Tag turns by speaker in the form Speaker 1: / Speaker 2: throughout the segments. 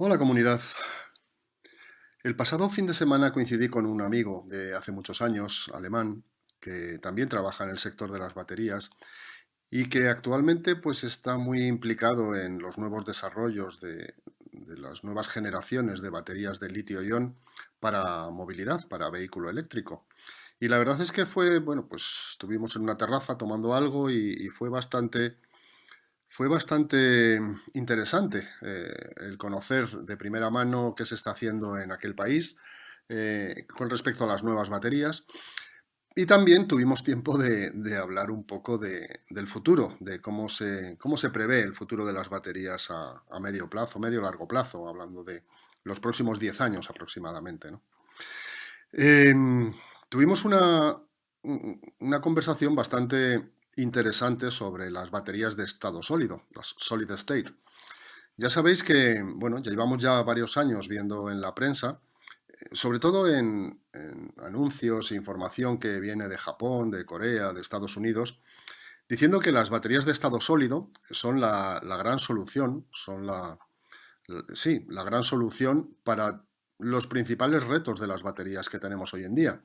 Speaker 1: Hola comunidad. El pasado fin de semana coincidí con un amigo de hace muchos años, alemán, que también trabaja en el sector de las baterías y que actualmente pues está muy implicado en los nuevos desarrollos de las nuevas generaciones de baterías de litio-ion para movilidad, para vehículo eléctrico. Y la verdad es que fue, bueno, pues estuvimos en una terraza tomando algo y fue bastante interesante el conocer de primera mano qué se está haciendo en aquel país con respecto a las nuevas baterías. Y también tuvimos tiempo de hablar un poco del futuro, de cómo se prevé el futuro de las baterías a medio plazo, medio largo plazo, hablando de los próximos 10 años aproximadamente, ¿no? Tuvimos una conversación bastante interesante sobre las baterías de estado sólido, las solid state. Ya sabéis que, bueno, ya llevamos ya varios años viendo en la prensa, sobre todo en anuncios e información que viene de Japón, de Corea, de Estados Unidos, diciendo que las baterías de estado sólido son la gran solución, sí, la gran solución para los principales retos de las baterías que tenemos hoy en día,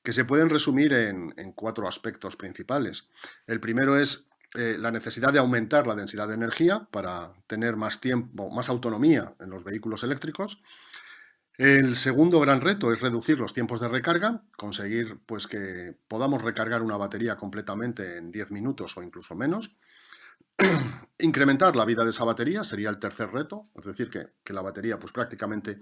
Speaker 1: que se pueden resumir en cuatro aspectos principales. El primero es la necesidad de aumentar la densidad de energía para tener más tiempo, más autonomía en los vehículos eléctricos. El segundo gran reto es reducir los tiempos de recarga, conseguir pues que podamos recargar una batería completamente en 10 minutos o incluso menos. Incrementar la vida de esa batería sería el tercer reto, es decir, que la batería pues prácticamente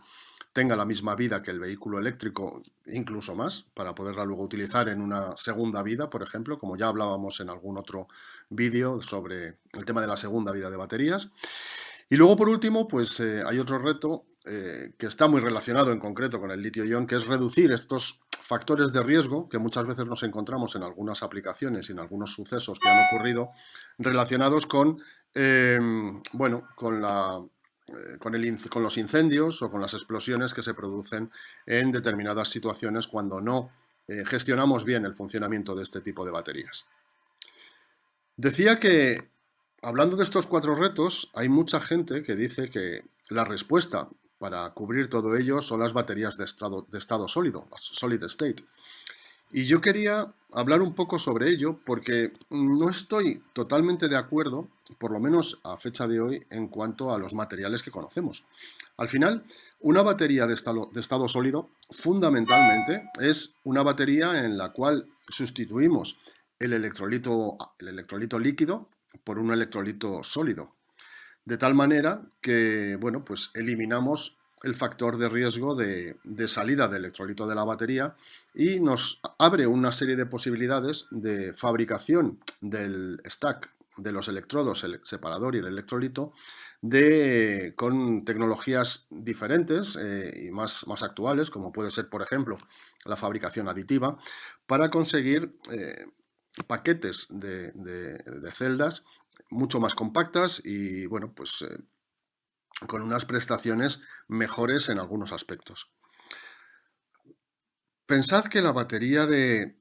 Speaker 1: tenga la misma vida que el vehículo eléctrico, incluso más, para poderla luego utilizar en una segunda vida, por ejemplo, como ya hablábamos en algún otro vídeo sobre el tema de la segunda vida de baterías. Y luego, por último, pues hay otro reto que está muy relacionado en concreto con el litio-ion, que es reducir estos factores de riesgo que muchas veces nos encontramos en algunas aplicaciones y en algunos sucesos que han ocurrido relacionados con, eh, bueno, con los incendios o con las explosiones que se producen en determinadas situaciones cuando no gestionamos bien el funcionamiento de este tipo de baterías. Decía que, hablando de estos cuatro retos, hay mucha gente que dice que la respuesta para cubrir todo ello son las baterías de estado sólido, las solid state. Y yo quería hablar un poco sobre ello porque no estoy totalmente de acuerdo, por lo menos a fecha de hoy, en cuanto a los materiales que conocemos. Al final, una batería de estado sólido fundamentalmente es una batería en la cual sustituimos el electrolito líquido por un electrolito sólido. De tal manera que, bueno, pues eliminamos el factor de riesgo de salida de electrolito de la batería y nos abre una serie de posibilidades de fabricación del stack de los electrodos, el separador y el electrolito, con tecnologías diferentes y más actuales, como puede ser, por ejemplo, la fabricación aditiva, para conseguir paquetes de celdas mucho más compactas y, bueno, pues con unas prestaciones mejores en algunos aspectos. Pensad que la batería de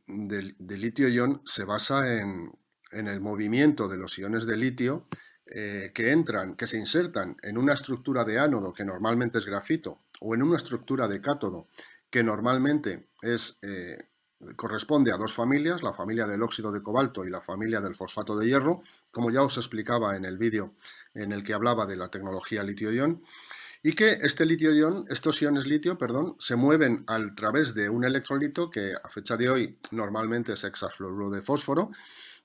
Speaker 1: litio-ion se basa en el movimiento de los iones de litio que se insertan en una estructura de ánodo que normalmente es grafito o en una estructura de cátodo que normalmente corresponde a dos familias, la familia del óxido de cobalto y la familia del fosfato de hierro, como ya os explicaba en el vídeo en el que hablaba de la tecnología litio-ion. Y que estos iones litio, perdón, se mueven a través de un electrolito que a fecha de hoy normalmente es hexafluoruro de fósforo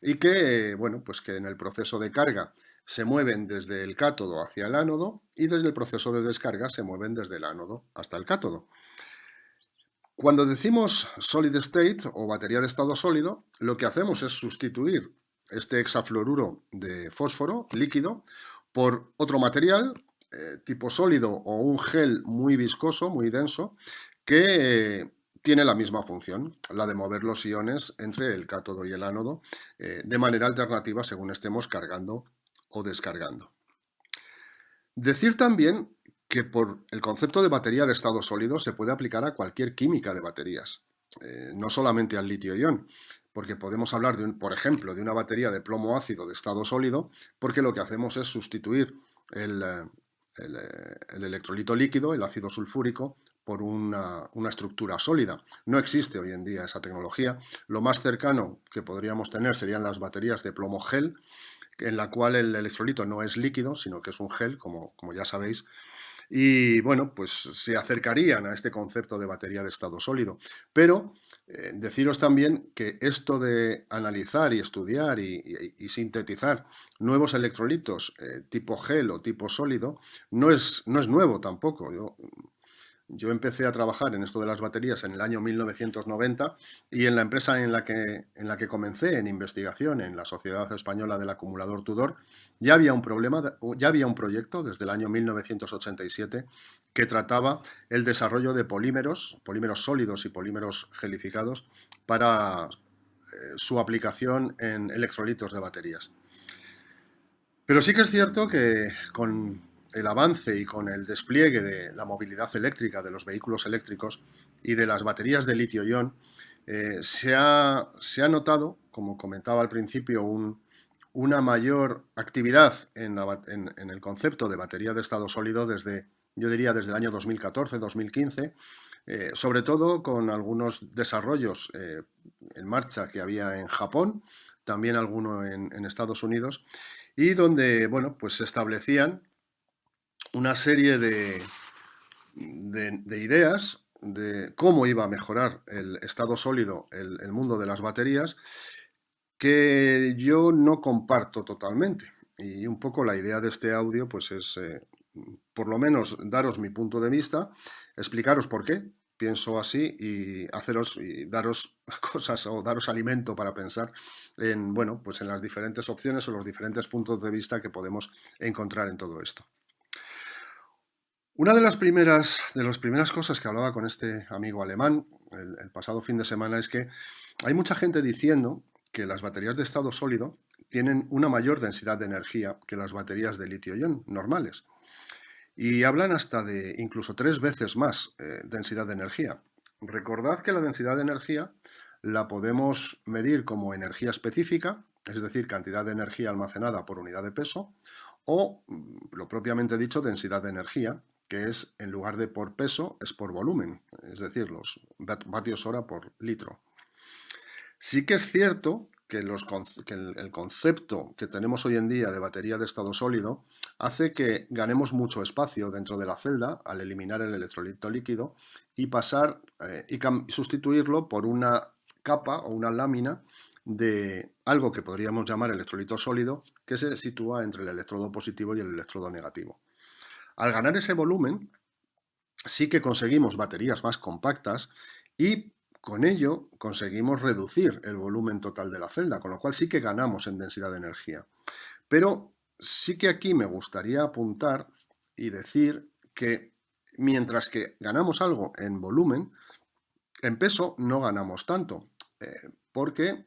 Speaker 1: y que, bueno, pues que en el proceso de carga se mueven desde el cátodo hacia el ánodo y desde el proceso de descarga se mueven desde el ánodo hasta el cátodo. Cuando decimos solid state o batería de estado sólido, lo que hacemos es sustituir este hexafluoruro de fósforo líquido por otro material tipo sólido o un gel muy viscoso, muy denso, que tiene la misma función, la de mover los iones entre el cátodo y el ánodo de manera alternativa según estemos cargando o descargando. Decir también que por el concepto de batería de estado sólido se puede aplicar a cualquier química de baterías, no solamente al litio-ion, porque podemos hablar, por ejemplo, de una batería de plomo ácido de estado sólido, porque lo que hacemos es sustituir el, el electrolito líquido, el ácido sulfúrico, por una estructura sólida. No existe hoy en día esa tecnología. Lo más cercano que podríamos tener serían las baterías de plomo gel, en la cual el electrolito no es líquido, sino que es un gel, como ya sabéis, y bueno, pues se acercarían a este concepto de batería de estado sólido. Pero deciros también que esto de analizar y estudiar y sintetizar nuevos electrolitos tipo gel o tipo sólido no es nuevo tampoco. Yo empecé a trabajar en esto de las baterías en el año 1990 y en la empresa en la que comencé en investigación, en la Sociedad Española del Acumulador Tudor, ya había un problema, ya había un proyecto desde el año 1987 que trataba el desarrollo de polímeros sólidos y polímeros gelificados para su aplicación en electrolitos de baterías. Pero sí que es cierto que con el avance y con el despliegue de la movilidad eléctrica, de los vehículos eléctricos y de las baterías de litio-ion, se ha notado, como comentaba al principio, una mayor actividad en el concepto de batería de estado sólido yo diría, desde el año 2014-2015, sobre todo con algunos desarrollos en marcha que había en Japón, también alguno en Estados Unidos, y donde, bueno, pues se establecían una serie de ideas de cómo iba a mejorar el estado sólido, el mundo de las baterías, que yo no comparto totalmente. Y un poco la idea de este audio, pues es, por lo menos, daros mi punto de vista, explicaros por qué pienso así y daros cosas o daros alimento para pensar en, bueno, pues en las diferentes opciones o los diferentes puntos de vista que podemos encontrar en todo esto. Una de las primeras cosas que hablaba con este amigo alemán el pasado fin de semana es que hay mucha gente diciendo que las baterías de estado sólido tienen una mayor densidad de energía que las baterías de litio-ion normales. Y hablan hasta de incluso 3 veces más densidad de energía. Recordad que la densidad de energía la podemos medir como energía específica, es decir, cantidad de energía almacenada por unidad de peso, o, lo propiamente dicho, densidad de energía, que es, en lugar de por peso, es por volumen, es decir, los vatios hora por litro. Sí que es cierto que el concepto que tenemos hoy en día de batería de estado sólido hace que ganemos mucho espacio dentro de la celda al eliminar el electrolito líquido y pasar y sustituirlo por una capa o una lámina de algo que podríamos llamar electrolito sólido, que se sitúa entre el electrodo positivo y el electrodo negativo. Al ganar ese volumen, sí que conseguimos baterías más compactas y con ello conseguimos reducir el volumen total de la celda, con lo cual sí que ganamos en densidad de energía. Pero sí que aquí me gustaría apuntar y decir que mientras que ganamos algo en volumen, en peso no ganamos tanto, porque,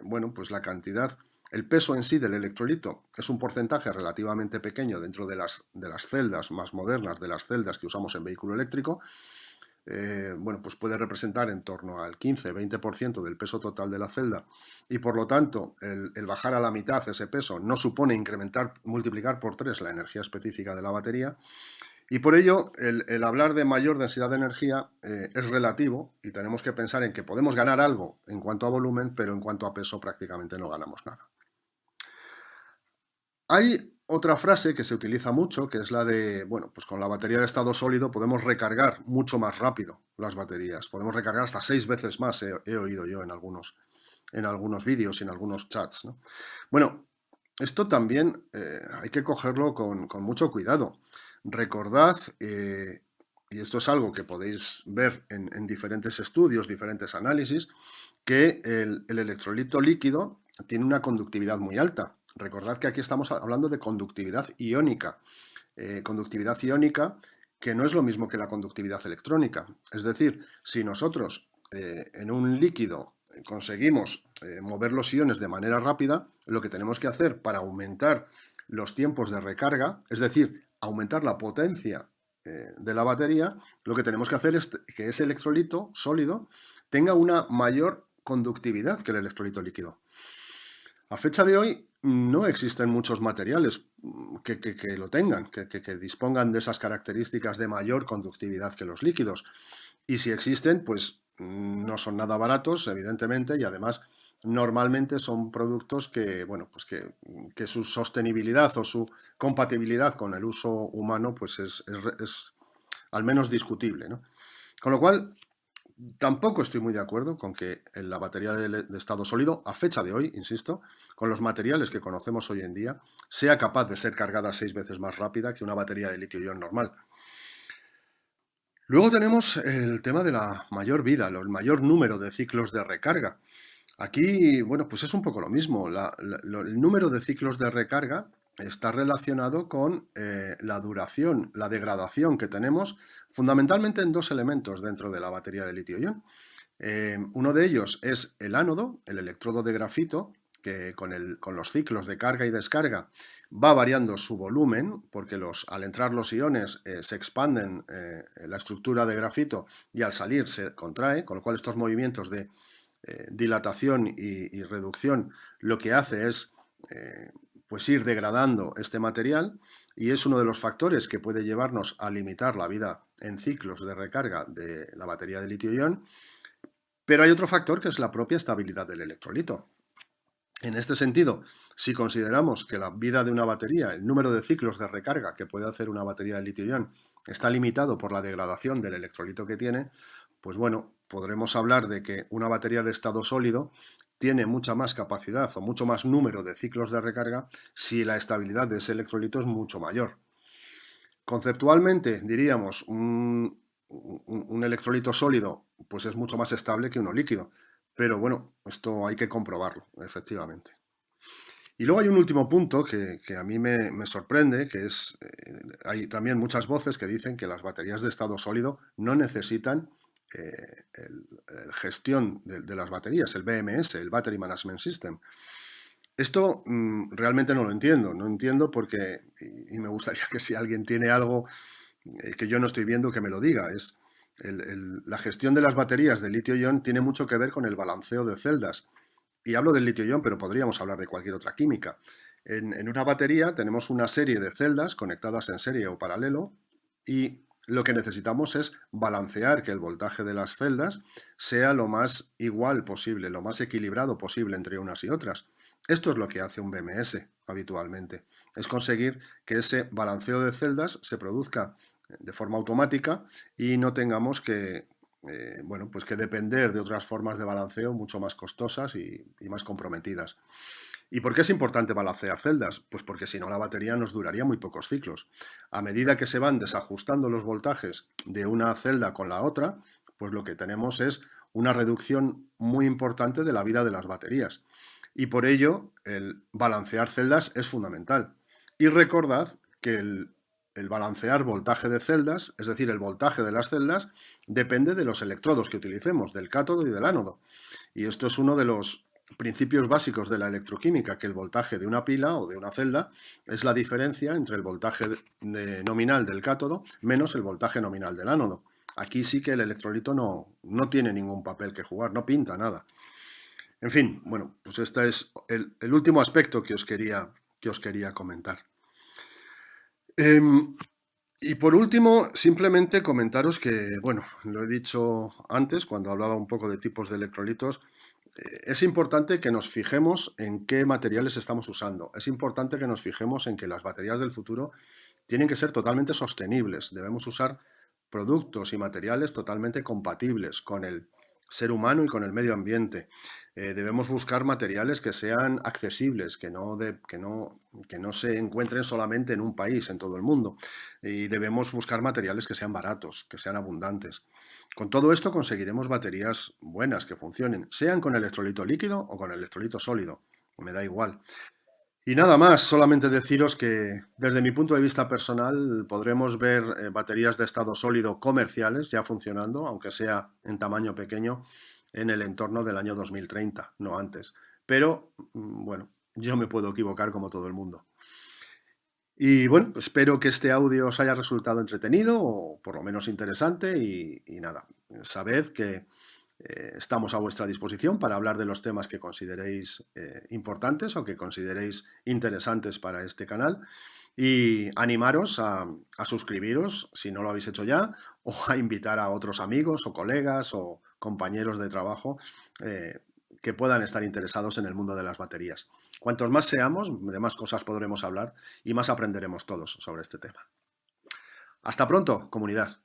Speaker 1: bueno, pues la cantidad, el peso en sí del electrolito es un porcentaje relativamente pequeño dentro de las celdas más modernas, de las celdas que usamos en vehículo eléctrico. Bueno, pues puede representar en torno al 15-20% del peso total de la celda y por lo tanto el bajar a la mitad ese peso no supone multiplicar por 3 la energía específica de la batería y por ello el hablar de mayor densidad de energía es relativo y tenemos que pensar en que podemos ganar algo en cuanto a volumen, pero en cuanto a peso prácticamente no ganamos nada. Hay otra frase que se utiliza mucho, que es la de, bueno, pues con la batería de estado sólido podemos recargar mucho más rápido las baterías. Podemos recargar hasta 6 veces más, he oído yo en algunos vídeos y en algunos chats, ¿no? Bueno, esto también hay que cogerlo con mucho cuidado. Recordad, y esto es algo que podéis ver en diferentes estudios, diferentes análisis, que el electrolito líquido tiene una conductividad muy alta. Recordad que aquí estamos hablando de conductividad iónica. Conductividad iónica que no es lo mismo que la conductividad electrónica. Es decir, si nosotros en un líquido conseguimos mover los iones de manera rápida, lo que tenemos que hacer para aumentar los tiempos de recarga, es decir, aumentar la potencia de la batería, lo que tenemos que hacer es que ese electrolito sólido tenga una mayor conductividad que el electrolito líquido. A fecha de hoy no existen muchos materiales que lo tengan, que dispongan de esas características de mayor conductividad que los líquidos. Y si existen, pues no son nada baratos, evidentemente, y además normalmente son productos que, bueno, pues que su sostenibilidad o su compatibilidad con el uso humano pues es al menos discutible, ¿no? Con lo cual, tampoco estoy muy de acuerdo con que en la batería de estado sólido, a fecha de hoy, insisto, con los materiales que conocemos hoy en día, sea capaz de ser cargada 6 veces más rápida que una batería de litio-ion normal. Luego tenemos el tema de la mayor vida, el mayor número de ciclos de recarga. Aquí, bueno, pues es un poco lo mismo. El número de ciclos de recarga está relacionado con la duración, la degradación que tenemos fundamentalmente en dos elementos dentro de la batería de litio-ion. Uno de ellos es el ánodo, el electrodo de grafito, que con los ciclos de carga y descarga va variando su volumen, porque al entrar los iones se expanden la estructura de grafito y al salir se contrae, con lo cual estos movimientos de dilatación y reducción lo que hace es pues ir degradando este material y es uno de los factores que puede llevarnos a limitar la vida en ciclos de recarga de la batería de litio-ion. Pero hay otro factor que es la propia estabilidad del electrolito. En este sentido, si consideramos que la vida de una batería, el número de ciclos de recarga que puede hacer una batería de litio-ion está limitado por la degradación del electrolito que tiene, pues bueno, podremos hablar de que una batería de estado sólido tiene mucha más capacidad o mucho más número de ciclos de recarga si la estabilidad de ese electrolito es mucho mayor. Conceptualmente, diríamos, un electrolito sólido pues es mucho más estable que uno líquido, pero bueno, esto hay que comprobarlo, efectivamente. Y luego hay un último punto que a mí me sorprende, que es, hay también muchas voces que dicen que las baterías de estado sólido no necesitan gestión de las baterías, el BMS, el Battery Management System. Esto realmente no lo entiendo, no entiendo porque, y me gustaría que si alguien tiene algo que yo no estoy viendo, que me lo diga. La gestión de las baterías de litio-ion tiene mucho que ver con el balanceo de celdas. Y hablo del litio-ion, pero podríamos hablar de cualquier otra química. En una batería tenemos una serie de celdas conectadas en serie o paralelo y lo que necesitamos es balancear que el voltaje de las celdas sea lo más igual posible, lo más equilibrado posible entre unas y otras. Esto es lo que hace un BMS habitualmente. Es conseguir que ese balanceo de celdas se produzca de forma automática y no tengamos que, bueno, pues que depender de otras formas de balanceo mucho más costosas y más comprometidas. ¿Y por qué es importante balancear celdas? Pues porque si no la batería nos duraría muy pocos ciclos. A medida que se van desajustando los voltajes de una celda con la otra, pues lo que tenemos es una reducción muy importante de la vida de las baterías. Y por ello el balancear celdas es fundamental. Y recordad que el balancear voltaje de celdas, es decir, el voltaje de las celdas, depende de los electrodos que utilicemos, del cátodo y del ánodo. Y esto es uno de los principios básicos de la electroquímica, que el voltaje de una pila o de una celda es la diferencia entre el voltaje nominal del cátodo menos el voltaje nominal del ánodo. Aquí sí que el electrolito no tiene ningún papel que jugar, no pinta nada. En fin, bueno, pues este es el último aspecto que os quería comentar. Y por último, simplemente comentaros que, bueno, lo he dicho antes cuando hablaba un poco de tipos de electrolitos, es importante que nos fijemos en qué materiales estamos usando. Es importante que nos fijemos en que las baterías del futuro tienen que ser totalmente sostenibles. Debemos usar productos y materiales totalmente compatibles con el ser humano y con el medio ambiente. Debemos buscar materiales que sean accesibles, que no se encuentren solamente en un país, en todo el mundo. Y debemos buscar materiales que sean baratos, que sean abundantes. Con todo esto conseguiremos baterías buenas que funcionen, sean con electrolito líquido o con electrolito sólido. Me da igual. Y nada más, solamente deciros que desde mi punto de vista personal podremos ver baterías de estado sólido comerciales ya funcionando, aunque sea en tamaño pequeño, en el entorno del año 2030, no antes. Pero bueno, yo me puedo equivocar como todo el mundo. Y bueno, espero que este audio os haya resultado entretenido o por lo menos interesante y nada, sabed que Estamos a vuestra disposición para hablar de los temas que consideréis importantes o que consideréis interesantes para este canal y animaros a suscribiros si no lo habéis hecho ya o a invitar a otros amigos o colegas o compañeros de trabajo que puedan estar interesados en el mundo de las baterías. Cuantos más seamos, de más cosas podremos hablar y más aprenderemos todos sobre este tema. Hasta pronto, comunidad.